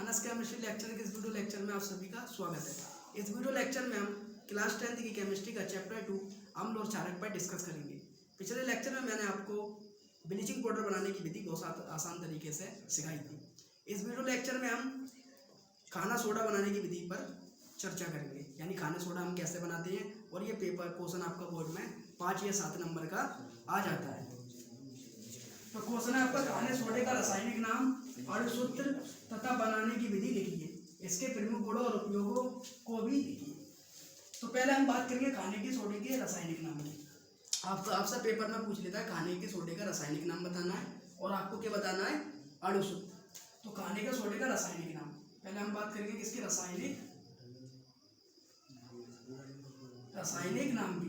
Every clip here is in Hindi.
मानस केमिस्ट्री लेक्चर के इस वीडियो लेक्चर में आप सभी का स्वागत है। इस वीडियो लेक्चर में हम क्लास 10th की केमिस्ट्री का चैप्टर 2 अम्ल और क्षारक पर डिस्कस करेंगे। पिछले लेक्चर में मैंने आपको ब्लीचिंग पाउडर बनाने की विधि बहुत आसान तरीके से सिखाई थी। इस वीडियो लेक्चर में हम खाना सोडा बनाने की विधि पर चर्चा करेंगे, यानी खाना सोडा हम कैसे बनाते हैं, और ये पेपर क्वेश्चन आपका बोर्ड में 5 या 7 नंबर का आ जाता है। तो क्वेश्चन है आपका, खाने सोडे का रासायनिक नाम और सूत्र तथा बनाने की विधि लिखिए, इसके प्रमुख गुणों और उपयोगों को भी लिखिए। तो पहले हम बात करेंगे खाने के सोडे के रासायनिक नाम की। आपसे पेपर में पूछ लेता है खाने के सोडे का रासायनिक नाम बताना है और आपको क्या बताना है, अणु सूत्र। तो खाने के सोडे का रासायनिक नाम पहले हम बात करेंगे किसके, रासायनिक नाम की।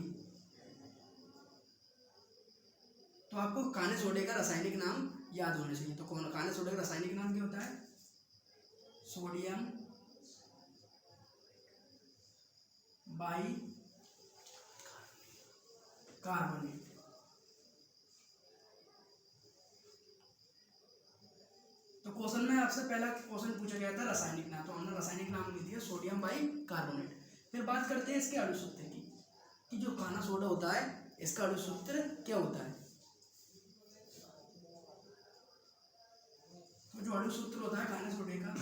तो आपको खाने सोडे का रासायनिक नाम याद होना चाहिए। तो कौन खाने सोडे का रासायनिक नाम क्या होता है, सोडियम बाई कार्बोनेट। तो क्वेश्चन में आपसे पहला क्वेश्चन पूछा गया था रासायनिक नाम, तो हमने रासायनिक नाम लिख दिया सोडियम बाई कार्बोनेट। फिर बात करते हैं इसके अणु सूत्र की, कि जो खाना सोडा होता है इसका अणु सूत्र क्या होता है। तो जो अणु सूत्र होता है खाने सोडे का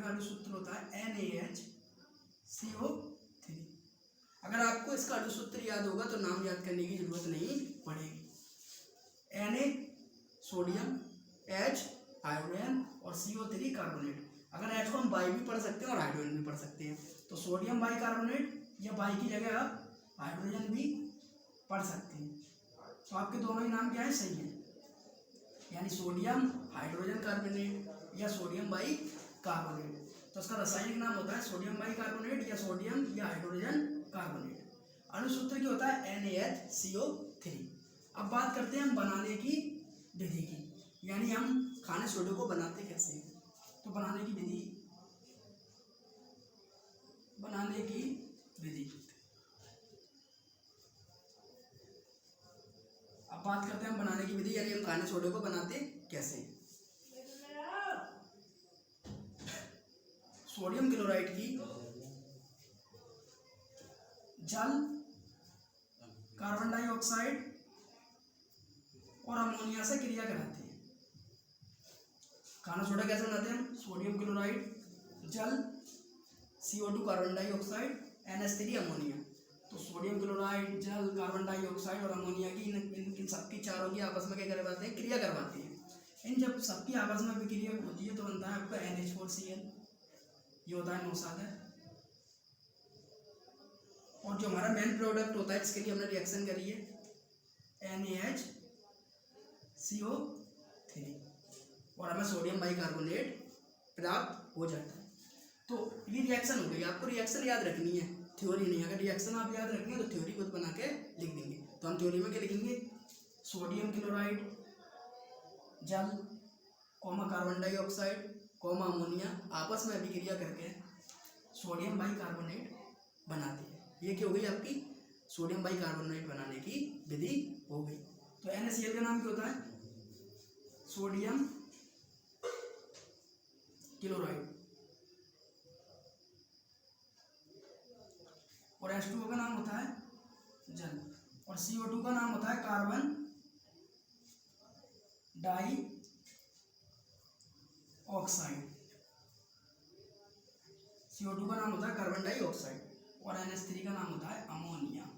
अणु सूत्र होता है NaHCO3। अगर आपको इसका अणु सूत्र याद होगा तो नाम याद करने की जरूरत नहीं पड़ेगी। Na सोडियम, H हाइड्रोजन और CO3 कार्बोनेट। अगर H को हम बाई भी पढ़ सकते हैं और हाइड्रोजन भी पढ़ सकते हैं। तो सोडियम बाई कार्बोनेट या बाई की जगह आप हाइड्रोजन भी पढ़ सकते हैं। तो आपके दोनों ही नाम क्या है, सही है, यानी सोडियम हाइड्रोजन कार्बोनेट या सोडियम बाई कार्बोनेट। तो इसका रासायनिक नाम होता है सोडियम बाई कार्बोनेट या सोडियम या हाइड्रोजन कार्बोनेट। अणु सूत्र क्या होता है, NaHCO3। अब बात करते हैं हम बनाने की विधि की, यानी हम खाने सोडे को बनाते कैसे हैं। तो बनाने की विधि अब बात करते हैं हम बनाने की विधि, यानी हम खाने सोडे को बनाते कैसे हैं। सोडियम क्लोराइड की जल, कार्बन डाइऑक्साइड और अमोनिया से क्रिया कराते हैं। खाना सोडा कैसे बनाते हैं हम, सोडियम क्लोराइड जल, CO2 carbon dioxide, NH3 ammonia. तो सोडियम क्लोराइड जल, कार्बन डाइऑक्साइड और अमोनिया की इन सबकी चारों की आपस में क्या करवाते हैं, क्रिया करवाते हैं। इन जब सबकी आपस में विक्रिया होती है तो बनता है आपका NH4Cl, ये होता है नौसादर। और जो हमारा मेन प्रोडक्ट होता है इसके लिए हमने रिएक्शन करी है NaHCO3 और हमें सोडियम बाइकार्बोनेट प्राप्त हो जाता है। तो ये रिएक्शन हो गई। आपको रिएक्शन याद रखनी है, थ्योरी नहीं। अगर रिएक्शन आप याद रखेंगे तो थ्योरी खुद बना के लिख देंगे। तो हम थ्योरी में क्या लिखेंगे, सोडियम क्लोराइड जल, कार्बन डाइऑक्साइड, अमोनिया आपस में अभिक्रिया करके सोडियम बाइकार्बोनेट बनाती है। ये क्या हो गई, आपकी सोडियम बाइकार्बोनेट बनाने की विधि हो गई। तो NaCl का नाम क्या होता है, सोडियम क्लोराइड, और H2O का नाम होता है जल, और CO2 का नाम होता है कार्बन डाई ऑक्साइड। CO2 का नाम होता है कार्बन डाइऑक्साइड और NH3 का नाम होता है अमोनिया।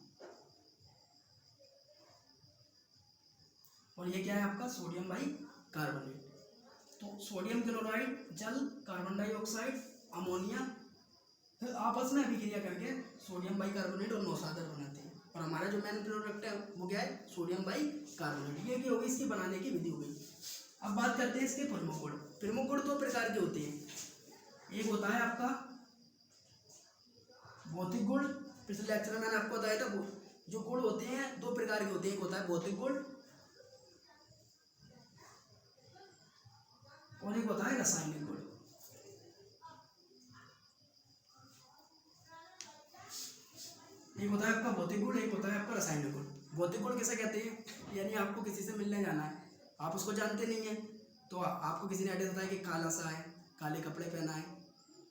और ये क्या है आपका, सोडियम बाई कार्बोनेट। तो सोडियम क्लोराइड जल, कार्बन डाइऑक्साइड, अमोनिया फिर आपस में अभिक्रिया करके सोडियम बाई कार्बोनेट और नौसादर बनाते हैं। और हमारा जो मेन प्रोडक्ट है वो क्या है, सोडियम बाई कार्बोनेट। ये क्या होगी, इसकी बनाने की विधि हो गई। अब बात करते हैं इसके प्रमुख गुण। प्रमुख गुण दो प्रकार के होते हैं। एक होता है आपका भौतिक गुण। पिछले लेक्चर में मैंने आपको बताया था जो गुण होते हैं दो प्रकार के होते हैं। एक होता है भौतिक गुण और एक होता है रासायनिक गुण। एक होता है आपका भौतिक गुण, एक होता है आपका रासायनिक गुण। भौतिक गुण किसे कहते हैं, यानी आपको किसी से मिलने जाना है, आप उसको जानते नहीं हैं, तो आपको किसी ने एड्रेस बताया कि काला सा है, काले कपड़े पहना है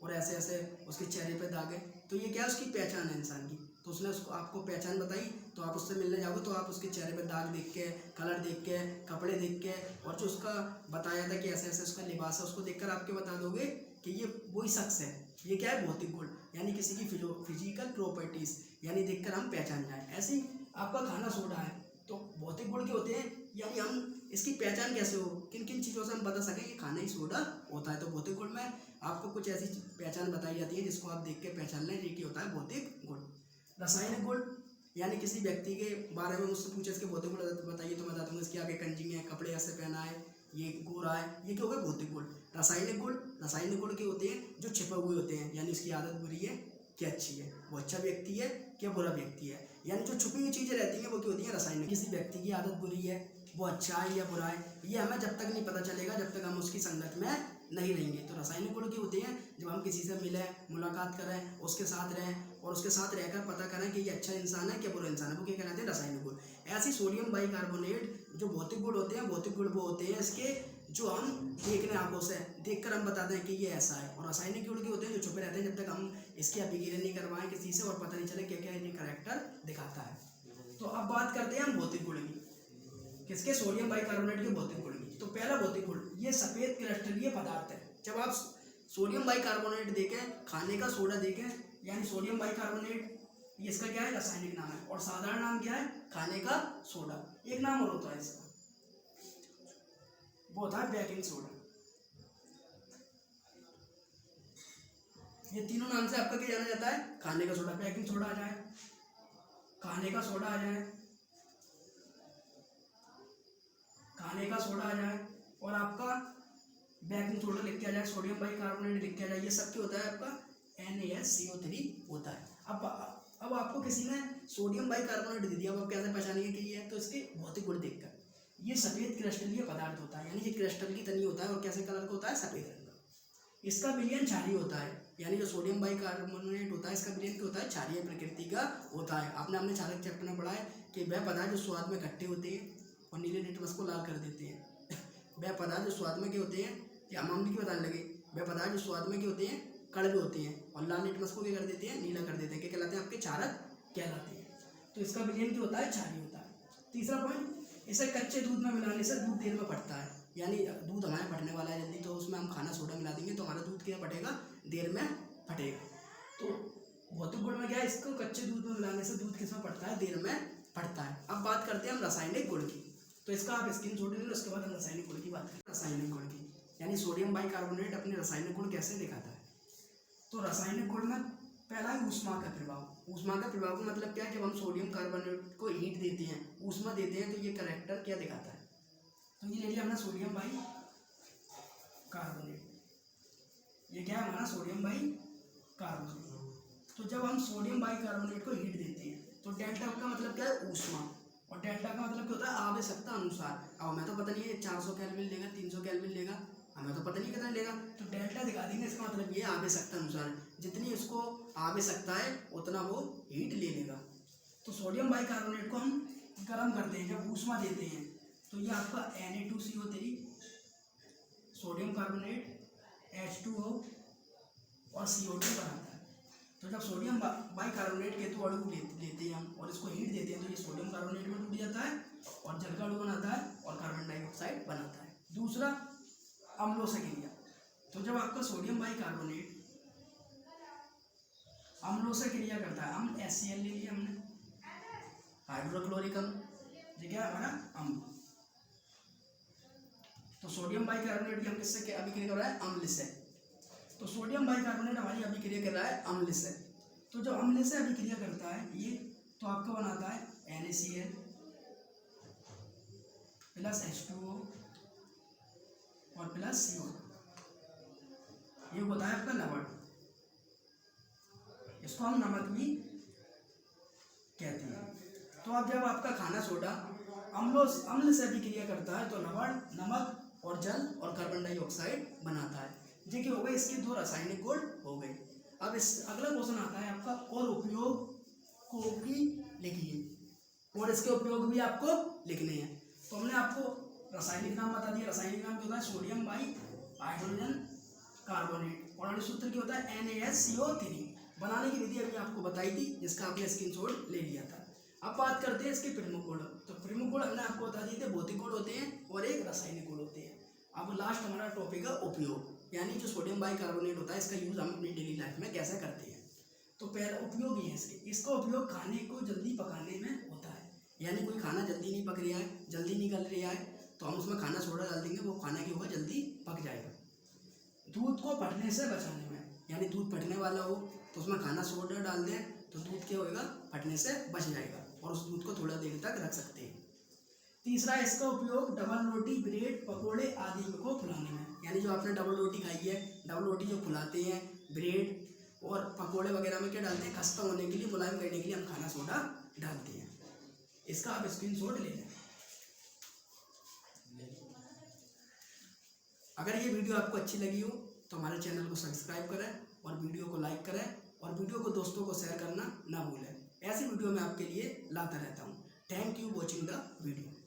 और ऐसे ऐसे उसके चेहरे पे दाग है, तो ये क्या है, उसकी पहचान है इंसान की। तो उसने उसको आपको पहचान बताई, तो आप उससे मिलने जाओगे तो आप उसके चेहरे पे दाग देख के, कलर देख के, कपड़े देख के और जो उसका बताया था कि ऐसे ऐसे उसका लिबास है, उसको देखकर आपके बता दोगे कि ये वही शख्स है। ये क्या है, भौतिक गुण, यानी किसी की फिजिकल प्रॉपर्टीज, यानी देखकर हम पहचान जाए। ऐसे ही आपका खाना सोडा है, तो भौतिक गुण के होते हैं, यानी हम इसकी पहचान कैसे हो, किन किन चीज़ों से हम बता सकें कि खाना ही सोडा होता है। तो भौतिक गुण में आपको कुछ ऐसी पहचान बताई जाती है जिसको आप देख के पहचान लें, ये होता है भौतिक गुण। रासायनिक गुण, यानी किसी व्यक्ति के बारे में मुझसे पूछे इसके भौतिक गुण बताइए, तो मैं बता दूंगा इसकी आगे कंजिंग है, कपड़े ऐसे पहना है, ये गोरा है, ये क्या हो गया, भौतिक गुण। रासायनिक गुण के होते हैं जो छिपे हुए होते हैं, यानी इसकी आदत बुरी है क्या अच्छी है, वो अच्छा व्यक्ति है क्या बुरा व्यक्ति है, यानी जो छुपी हुई चीज़ें रहती हैं वो क्या होती हैं, रासायनिक। किसी व्यक्ति की आदत बुरी है, वो अच्छा है या बुरा है, ये हमें जब तक नहीं पता चलेगा जब तक हम उसकी संगत में नहीं रहेंगे। तो रासायनिक गुण के होते हैं जब हम किसी से मिलें, मुलाकात करें, उसके साथ रहें और उसके साथ रहकर पता करें कि ये अच्छा इंसान है क्या बुरा इंसान है, वो क्या कहलाते हैं, रासायनिक गुण। ऐसे सोडियम बाइकार्बोनेट जो भौतिक गुण होते हैं, भौतिक गुण वो होते हैं इसके जो हम देखने आंखों से देखकर हम बताते हैं कि ये ऐसा है, और रासायनिक गुण के होते हैं जो छुपे रहते हैं जब तक हम इसकी अभिक्रिया नहीं करवाएं किसी से और पता नहीं चले क्या क्या ये करैक्टर दिखाता है। तो अब बात करते हैं हम भौतिक गुण की, किसके, सोडियम बाइकार्बोनेट के भौतिक गुण की। तो पहला भौतिक गुण, ये सफेद क्रिस्टलीय पदार्थ है। जब आप सोडियम बाइकार्बोनेट देखें, खाने का सोडा देखें, यानी सोडियम बाइकार्बोनेट, ये इसका क्या है, रासायनिक नाम है, और साधारण नाम क्या है, खाने का सोडा। एक नाम और होता है इसका, वो होता है बेकिंग सोडा। ये तीनों नाम से आपका क्या जाना जाता है, खाने का सोडा। बेकिंग सोडा आ जाए, खाने का सोडा आ जाए, खाने का सोडा आ जाए, और आपका बेकिंग सोडा लिख के आ जाए, सोडियम बाइकार्बोनेट लिख के आ जाए, ये सब क्या होता है आपका, NaSCO3 होता है। अब आपको किसी ने सोडियम बाइकार्बोनेट दे दिया, अब आप कैसे पहचानेंगे कि ये है, तो इसके भौतिक गुण देखकर। ये सफेद क्रिस्टलीय पदार्थ होता है, यानी ये क्रिस्टल की तनी होता है, और कैसे कलर का होता है, सफेद रंग का। इसका विलयन क्षारीय होता है, यानी जो सोडियम बाइकार्बोनेट होता है इसका विलयन क्या होता है, क्षारीय प्रकृति का होता है। आपने अपने क्षारक चैप्टर में पढ़ा है कि वह पदार्थ जो स्वाद में खट्टे होते हैं और नीले लिटमस को लाल कर देते हैं वह पदार्थ जो स्वाद में क्या होते हैं, कि हम अम्ल की बताने लगे, वह पदार्थ जो स्वाद में क्या होते हैं, कड़वे होते हैं, और लाल लिटमस को क्या कर देते हैं, नीला कर देते हैं, क्या कहलाते हैं, आपके क्षारक कहलाते हैं। तो इसका विलयन क्या होता है, क्षारीय होता है। तीसरा पॉइंट, इसे कच्चे दूध में मिलाने से दूध देर में फटता है, यानी दूध हमारे फटने वाला है जल्दी, तो उसमें हम खाना सोडा मिला देंगे तो हमारा दूध क्या फटेगा, देर में फटेगा। तो भौतिक गुण में क्या है, इसको कच्चे दूध में मिलाने से दूध किसमें फटता है, देर में फटता है। अब बात करते हैं हम रासायनिक गुण की, तो इसका आप स्क्रीन शॉट ले लो, उसके बाद हम रासायनिक गुण की बात करें। रासायनिक गुण की, यानी सोडियम बाइकार्बोनेट अपने रासायनिक गुण कैसे दिखाता है। तो रासायनिक गुण में पहला है ऊष्मा का प्रभाव। ऊष्मा का प्रभाव का मतलब क्या है, जब हम सोडियम कार्बोनेट को हीट देते हैं, ऊष्मा देते हैं, तो ये करैक्टर क्या दिखाता है, तो ये ले लिया हमने सोडियम बाइकार्बोनेट, ये क्या है हमारा सोडियम बाइकार्बोनेट। तो जब हम सोडियम बाइकार्बोनेट को हीट देते हैं तो डेल्टा का मतलब क्या है, ऊष्मा, और डेल्टा का मतलब क्या होता है, आवश्यकता अनुसार। अब हमें तो पता नहीं है 400 केल्विन लेगा, 300 केल्विन लेगा, हमें तो पता नहीं कितना लेगा, तो डेल्टा दिखा देंगे, इसका मतलब ये आवश्यकता अनुसार, जितनी उसको आवश्यकता है उतना वो हीट ले लेगा। तो सोडियम बाइकार्बोनेट को हम गर्म करते हैं, जब ऊष्मा देते हैं, तो ये आपका Na2CO3 सोडियम कार्बोनेट H2O और CO2 बनाता है। तो जब सोडियम बाइकार्बोनेट के 2 अणु लेते हैं हम और इसको हीट देते हैं, तो ये सोडियम कार्बोनेट में टूट जाता है और जल का अणु बनाता है और कार्बन डाइऑक्साइड बनाता है। दूसरा, अम्लों से क्रिया। तो जब आपका सोडियम बाइकार्बोनेट अम्लों से क्रिया करता है, अम्ल HCl ले लिया हमने, हाइड्रोक्लोरिक अम्ल, ये क्या हमारा अम्ल। तो सोडियम बाइकार्बोनेट की हम किससे अभिक्रिया कर रहा है, अम्ल से। तो सोडियम बाइकार्बोनेट हमारी अभिक्रिया कर रहा है अम्ल से। तो जब अम्ल से अभिक्रिया करता है ये, तो आपका बनाता है NaCl प्लस H2O और प्लस CO2, ये होता है आपका लवण, इसको हम नमक भी कहते हैं। तो अब जब आपका खाना सोडा अम्ल से अभिक्रिया करता है तो लवण, नमक और जल और कार्बन डाइऑक्साइड बनाता है। देखिए हो गए इसके 2 रासायनिक गुण हो गए। अब इस अगला क्वेश्चन आता है आपका, और उपयोग को भी लिखिए, और इसके उपयोग भी आपको लिखने हैं। तो हमने आपको रासायनिक नाम बता दिया। रासायनिक नाम क्या होता है? Sodium by hydrogen carbonate. और शुद्ध क्या होता है? NaSCO3। बनाने की विधि अभी आपको बताई थी, जिसका आपने स्क्रीनशॉट ले लिया था। अब बात करते हैं इसके प्रमुख गुण। तो प्रमुख गुण हमने आपको बता दिए थे, भौतिक गुण होते हैं और एक रासायनिक गुण होते हैं। अब लास्ट हमारा टॉपिक है उपयोग, यानी जो सोडियम बाइकार्बोनेट होता है, इसका यूज हम अपनी डेली लाइफ में कैसे करते हैं। तो पहला उपयोग ही है इसका उपयोग खाने को जल्दी पकाने में होता है, यानी कोई खाना जल्दी नहीं पक रहा है, जल्दी नहीं गल रहा है, तो हम उसमें खाना सोडा डाल देंगे, वो खाना क्या होगा? जल्दी पक जाएगा। दूध को फटने से बचाने में, यानी दूध फटने वाला हो तो उसमें खाना सोडा डाल दें तो दूध क्या होगा? फटने से बच जाएगा और उस दूध को थोड़ा देर तक रख सकते हैं। तीसरा, इसका उपयोग डबल रोटी, ब्रेड, पकोड़े आदि को फुलाने में, यानी जो आपने डबल रोटी खाई है, डबल रोटी जो फुलाते हैं, ब्रेड और पकोड़े वगैरह में क्या डालते हैं? खस्ता होने के लिए, मुलायम करने के लिए हम खाना सोडा डालते हैं। इसका आप स्क्रीनशॉट ले लें। अगर ये वीडियो आपको अच्छी लगी हो तो हमारे चैनल को सब्सक्राइब करें और वीडियो को लाइक करें और वीडियो को दोस्तों को शेयर करना ना भूलें। ऐसी वीडियो मैं आपके लिए लाता रहता हूँ। Thank you watching the video.